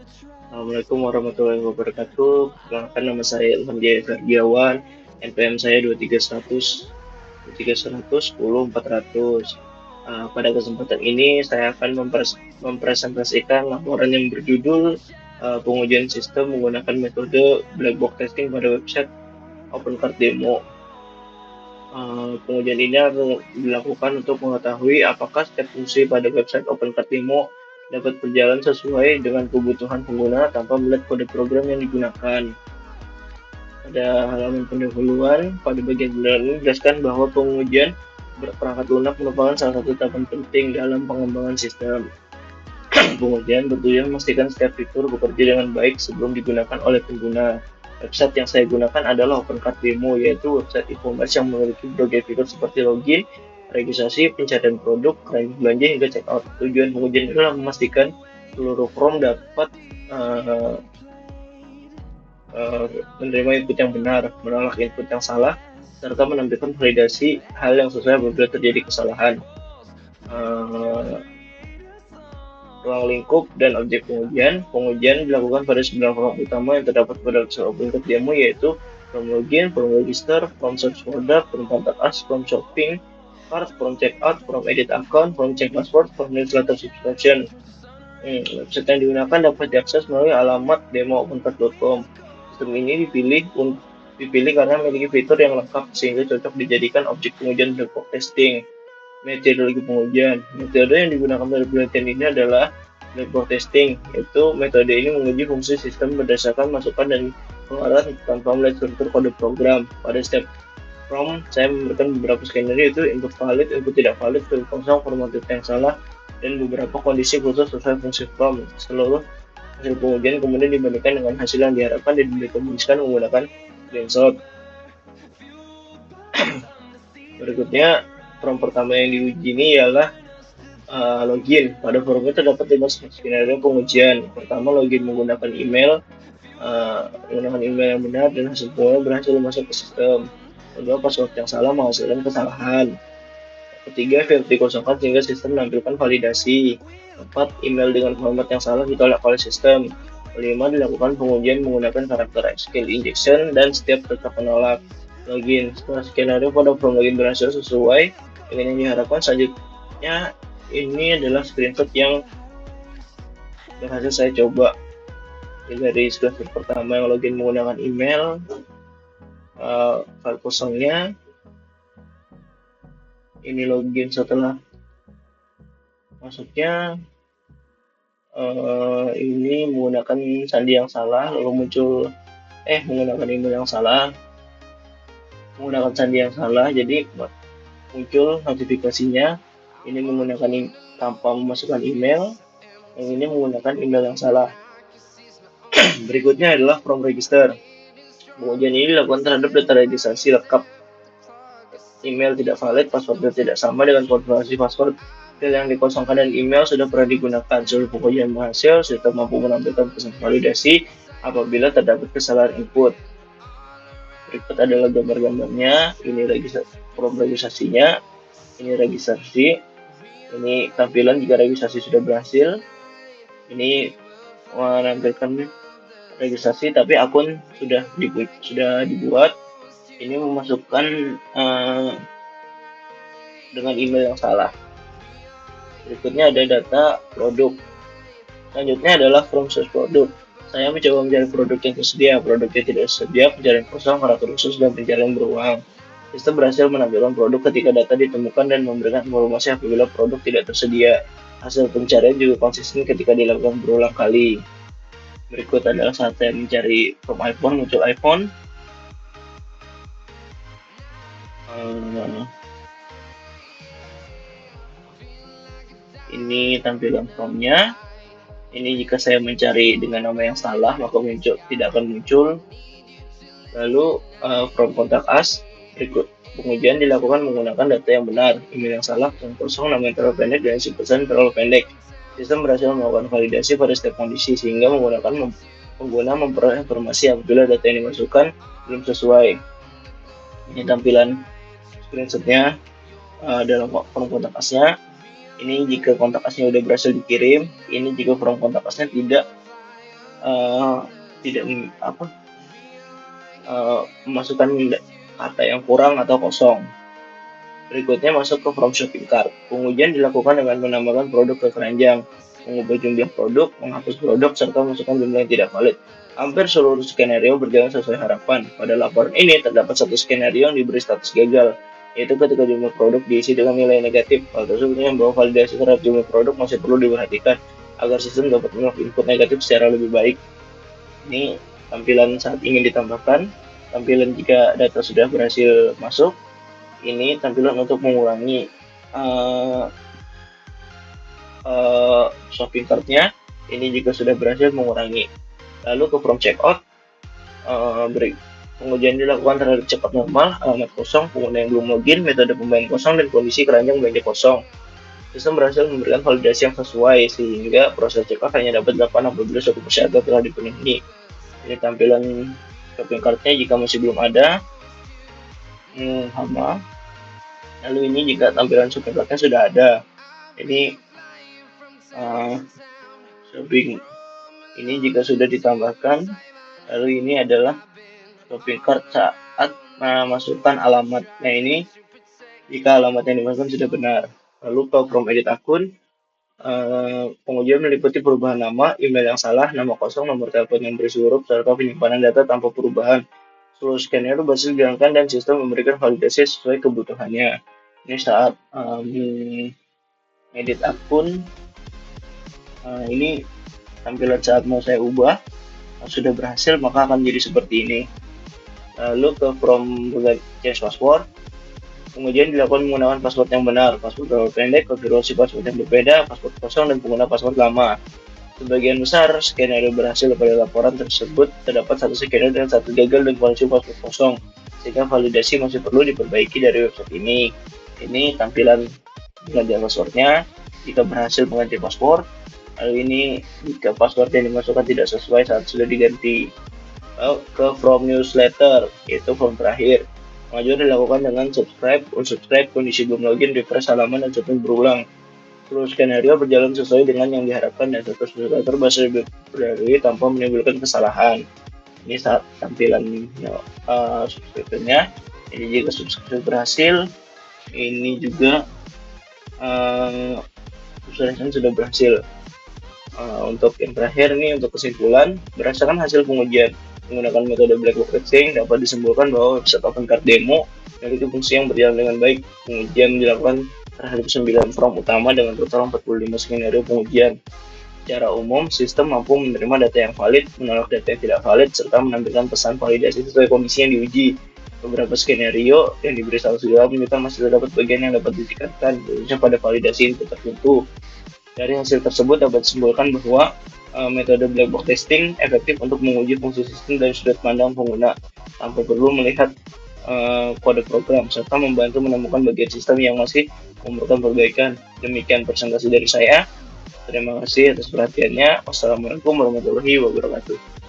Assalamualaikum warahmatullahi wabarakatuh. Perkenalkan, nama saya Ilham Jaya Ferdiawan. NPM saya 23110 400. Pada kesempatan ini saya akan mempresentasikan laporan yang berjudul pengujian sistem menggunakan metode black box testing pada website OpenCart Demo. Pengujian ini harus dilakukan untuk mengetahui apakah setiap fungsi pada website OpenCart Demo dapat berjalan sesuai dengan kebutuhan pengguna tanpa melihat kode program yang digunakan. Pada halaman pendahuluan, pada bagian benar ini dijelaskan bahwa pengujian perangkat lunak merupakan salah satu tahapan penting dalam pengembangan sistem. Pengujian bertujuan memastikan setiap fitur bekerja dengan baik sebelum digunakan oleh pengguna. Website yang saya gunakan adalah OpenCart Demo, yaitu website e-commerce yang memiliki berbagai fitur seperti login, registrasi, pencarian produk, keranjang belanja, hingga checkout. Tujuan pengujian adalah memastikan seluruh form dapat menerima input yang benar, menolak input yang salah, serta menampilkan validasi hal yang sesuai apabila terjadi kesalahan. Ruang lingkup dan objek pengujian. Pengujian dilakukan pada 9 form utama yang terdapat pada website OpenCart Demo, yaitu form login, form register, form search product, form contact us, form shopping cart, form checkout, form edit account, form check password, form newsletter subscription. Website yang digunakan dapat diakses melalui alamat demo.opencart.com. Sistem ini dipilih karena memiliki fitur yang lengkap sehingga cocok dijadikan objek pengujian black box testing. Metodologi pengujian. Metode yang digunakan pada penelitian ini adalah black box testing, yaitu metode ini menguji fungsi sistem berdasarkan masukan dan pengeluaran tanpa melihat struktur kode program. Pada step form, saya memberikan beberapa skenario, yaitu input valid, input tidak valid, field kosong, formatted yang salah, dan beberapa kondisi khusus sesuai fungsi form. Seluruh hasil pengujian kemudian dibandingkan dengan hasil yang diharapkan dan dikomunikasikan menggunakan screenshot. Berikutnya, form pertama yang diuji ini ialah login. Pada form itu terdapat 5 skenario pengujian. Pertama, login menggunakan email yang benar dan hasil pengujian berhasil masuk ke sistem. Kedua, password yang salah menghasilkan kesalahan. Ketiga, field dikosongkan sehingga sistem menampilkan validasi. Keempat, email dengan format yang salah ditolak oleh sistem. Kelima, dilakukan pengujian menggunakan karakter SQL injection dan setiap tetap menolak. Login. Setelah skenario pada form login berhasil sesuai dengan yang diharapkan, selanjutnya ini adalah screenshot yang berhasil saya coba. Dari screenshot pertama yang login menggunakan email, file kosongnya. Ini login setelah masuknya, ini menggunakan sandi yang salah, lalu muncul menggunakan email yang salah, menggunakan sandi yang salah, jadi muncul notifikasinya. Ini menggunakan tanpa memasukkan email, yang ini menggunakan email yang salah. Berikutnya adalah form register. Pengujian ini dilakukan terhadap data registrasi lengkap. Email tidak valid, password tidak sama dengan konfirmasi password yang dikosongkan, dan email sudah pernah digunakan. Seluruh pengujian berhasil, sistem mampu menampilkan pesan validasi apabila terdapat kesalahan input. Berikut adalah gambar-gambarnya. Ini form registrasinya, ini registrasi, ini tampilan jika registrasi sudah berhasil. Ini menampilkan registrasi tapi akun sudah dibuat. Ini memasukkan dengan email yang salah. Berikutnya ada data produk. Selanjutnya adalah from source produk. Saya mencoba mencari produk yang tersedia. Produknya tidak tersedia, pencarian kosong, karakter khusus, dan pencarian berulang. Sistem berhasil menampilkan produk ketika data ditemukan dan memberikan informasi apabila produk tidak tersedia. Hasil pencarian juga konsisten ketika dilakukan berulang kali. Berikut adalah saat saya mencari from iPhone, muncul iPhone. Ini tampilan formnya. Ini jika saya mencari dengan nama yang salah, maka tidak akan muncul. Lalu from contact us. Berikut pengujian dilakukan menggunakan data yang benar, email yang salah, yang kosong, nama yang terlalu pendek, dan isi pesan terlalu pendek. Sistem berhasil melakukan validasi pada setiap kondisi sehingga pengguna memperoleh informasi apabila data yang dimasukkan belum sesuai. Ini tampilan screenshotnya dalam form kontak us-nya. Ini jika kontak us-nya sudah berhasil dikirim. Ini jika form kontak us-nya tidak eh, tidak apa memasukkan kata yang kurang atau kosong. Berikutnya masuk ke from shopping cart. Pengujian dilakukan dengan menambahkan produk ke keranjang, mengubah jumlah produk, menghapus produk, serta memasukkan jumlah yang tidak valid. Hampir seluruh skenario berjalan sesuai harapan. Pada laporan ini terdapat satu skenario yang diberi status gagal, yaitu ketika jumlah produk diisi dengan nilai negatif. Hal tersebut membawa validasi terhadap jumlah produk masih perlu diperhatikan agar sistem dapat menolak input negatif secara lebih baik. Ini tampilan saat ingin ditambahkan, tampilan jika data sudah berhasil masuk, ini tampilan untuk mengurangi shopping cart-nya. Ini juga sudah berhasil mengurangi. Lalu ke from checkout, pengujian dilakukan terhadap cepat normal, alamat kosong, pengguna yang belum login, metode pembayaran kosong, dan kondisi keranjang belanja kosong. Sistem berhasil memberikan validasi yang sesuai sehingga proses checkout hanya dapat dilakukan apabila suatu persyarat telah dipenuhi. Ini tampilan shopping cart-nya jika masih belum ada. Sama. Lalu ini jika tampilan shopping cart-nya sudah ada. Ini shopping ini jika sudah ditambahkan. Lalu ini adalah shopping cart saat masukkan alamat. Nah ini jika alamat yang dimasukkan sudah benar. Lalu ke from edit akun, pengujian meliputi perubahan nama, email yang salah, nama kosong, nomor telepon yang berisi huruf, serta penyimpanan data tanpa perubahan. Seluruh skenario berhasil dijalankan dan sistem memberikan validasi sesuai kebutuhannya. Ini saat edit akun, ini tampilan saat mau saya ubah, sudah berhasil maka akan jadi seperti ini. Lalu ke from change password, pengujian dilakukan menggunakan password yang benar, password terlalu pendek, konfigurasi password yang berbeda, password kosong, dan pengguna password lama. Sebagian besar skenario berhasil pada laporan tersebut terdapat satu skenario dan satu gagal dan kondisi password kosong, sehingga validasi masih perlu diperbaiki dari website ini. Ini tampilan penggantian passwordnya jika berhasil mengganti password. Lalu ini jika password yang dimasukkan tidak sesuai saat sudah diganti. Lalu ke from newsletter, yaitu form terakhir. Pengajuan dilakukan dengan subscribe, unsubscribe, kondisi belum login, refresh halaman, dan submit berulang. Seluruh skenario berjalan sesuai dengan yang diharapkan dan status newsletter berhasil berdiri tanpa menimbulkan kesalahan. Ini saat tampilan subscriptionnya. Ini jika subscription berhasil, ini juga subscription sudah berhasil. Untuk yang terakhir nih, untuk kesimpulan, berdasarkan hasil pengujian menggunakan metode black box testing dapat disimpulkan bahwa website OpenCart demo memiliki fungsi yang berjalan dengan baik. Pengujian dilakukan terhadap 9 form utama dengan total 45 skenario pengujian. Secara umum, sistem mampu menerima data yang valid, menolak data yang tidak valid, serta menampilkan pesan validasi sesuai kondisi yang diuji. Beberapa skenario yang diberi status gagal menunjukkan masih terdapat bagian yang dapat ditingkatkan, khususnya pada validasi input tertentu. Dari hasil tersebut dapat disimpulkan bahwa metode black box testing efektif untuk menguji fungsi sistem dari sudut pandang pengguna tanpa perlu melihat kode program, serta membantu menemukan bagian sistem yang masih memerlukan perbaikan. Demikian presentasi dari saya. Terima kasih atas perhatiannya. Wassalamualaikum warahmatullahi wabarakatuh.